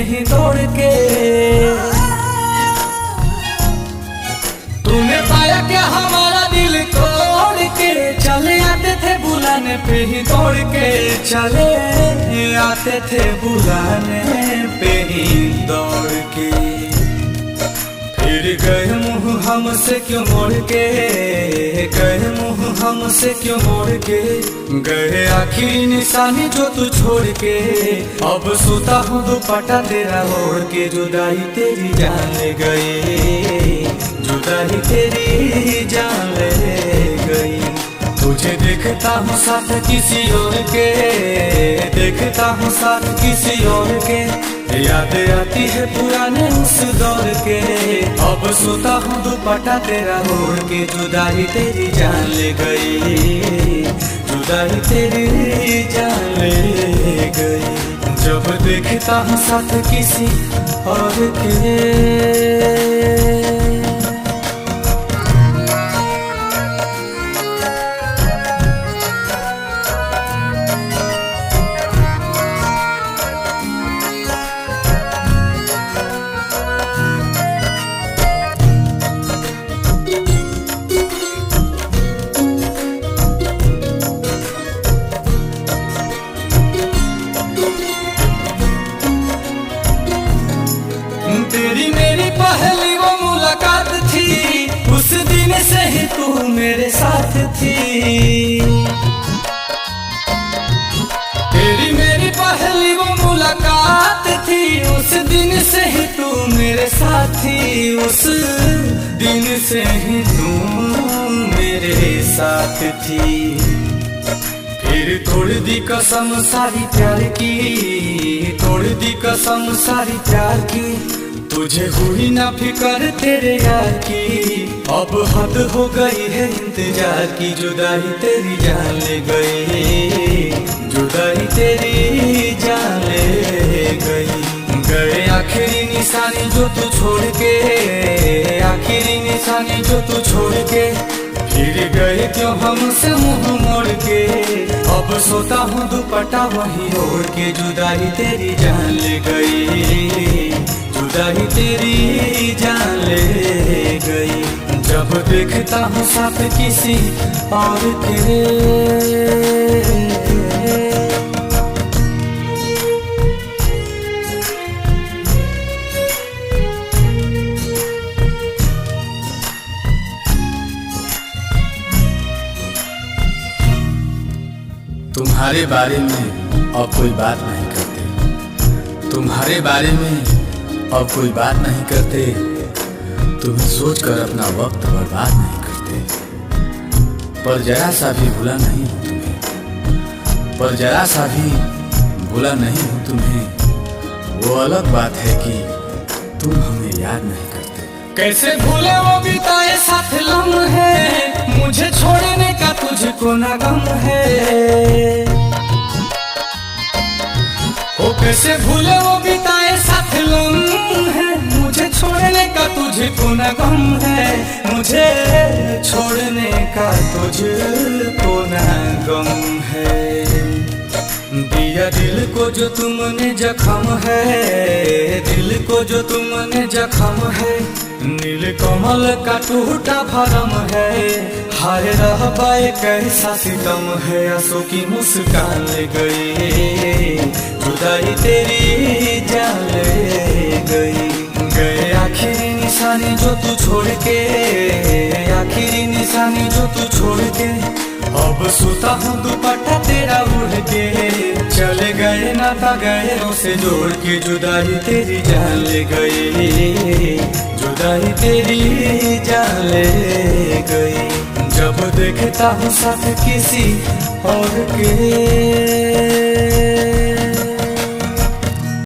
ही दौड़ के। तूने पाया क्या हमारा दिल तोड़ के, चले आते थे बुलाने पे ही दौड़ के, चले आते थे बुलाने पे ही दौड़ के। फिर गए मुँह हमसे क्यों मोड़ के, गए मुँह हमसे क्यों मोड़ के, गए आखिरी निशानी जो तू छोड़ के। अब सोता हूँ दुपट्टा तेरा ओढ़ के, जुदाई तेरी जान ले गई, जुदाई तेरी जान ले गई। तुझे देखता हूँ साथ किसी और के, देखता हूँ साथ किसी और के, याद आती है पुराने उस दौर के। अब सोता हूँ दुपट्टा तेरा ओढ़ के, जुदाई तेरी जान ले गई, जुदाई तेरी जान ले गई। जब देखता हूँ साथ किसी और के। तेरी मेरी पहली वो मुलाकात थी, उस दिन से ही तू मेरे साथ थी। तेरी मेरी पहली वो मुलाकात थी, उस दिन से ही तू मेरे साथ थी, उस दिन से ही तू मेरे साथ थी। फिर तोड़ दी कसम सारी प्यार की, तोड़ दी कसम सारी प्यार की, तुझे हुई ना फिकर तेरे यार की। अब हद हो गई है इंतजार की, जुदाई तेरी जान ले गई, जुदाई तेरी जान ले गई। गए आखिरी निशानी जो तू छोड़ के, आखिरी निशानी जो तू छोड़ के, फिर गए क्यों हमसे मुंह मोड़ के। अब सोता हूँ दुपट्टा वही ओढ़ के, जुदाई तेरी जान ले गई, जुदाई तेरी जान ले गई। जब देखता हूँ साथ किसी और के। तुम्हारे बारे में अब कोई बात नहीं करते, तुम्हारे बारे में अब कोई बात नहीं करते, तुम्हें सोचकर अपना वक्त बर्बाद नहीं करते। पर जरा सा भी भूला नहीं हूँ तुम्हें, पर जरा सा भी भूला नहीं हूँ तुम्हें। वो अलग बात है कि तुम हमें याद नहीं करते। कैसे भूले वो बिताए साथ लम्हे, मुझे छोड़ने का तुझको ना गम है। ओ कैसे भूले वो बिताए साथ लम्हे, मुझे छोड़ने का तुझको ना गम है, मुझे छोड़ने का तुझको ना गम है। दिया दिल को जो तुमने जख्म है, दिल को जो तुमने जख्म है, नील कमल का टूटा भरम है। हाय रहबाए कैसा सितम है, आंसू की मुस्कान ले गई, जुदाई तेरी जान ले गई। गए आखिरी निशानी जो तू छोड़ के, आखिरी निशानी जो तू छोड़ के, अब सोता हूँ दुपट्टा तेरा उड़ के। चले गए नाता गए से जोड़ के, जुदाई तेरी जान ले गई, जुदाई तेरी जान ले गई। जब देखता हूँ साथ किसी और के।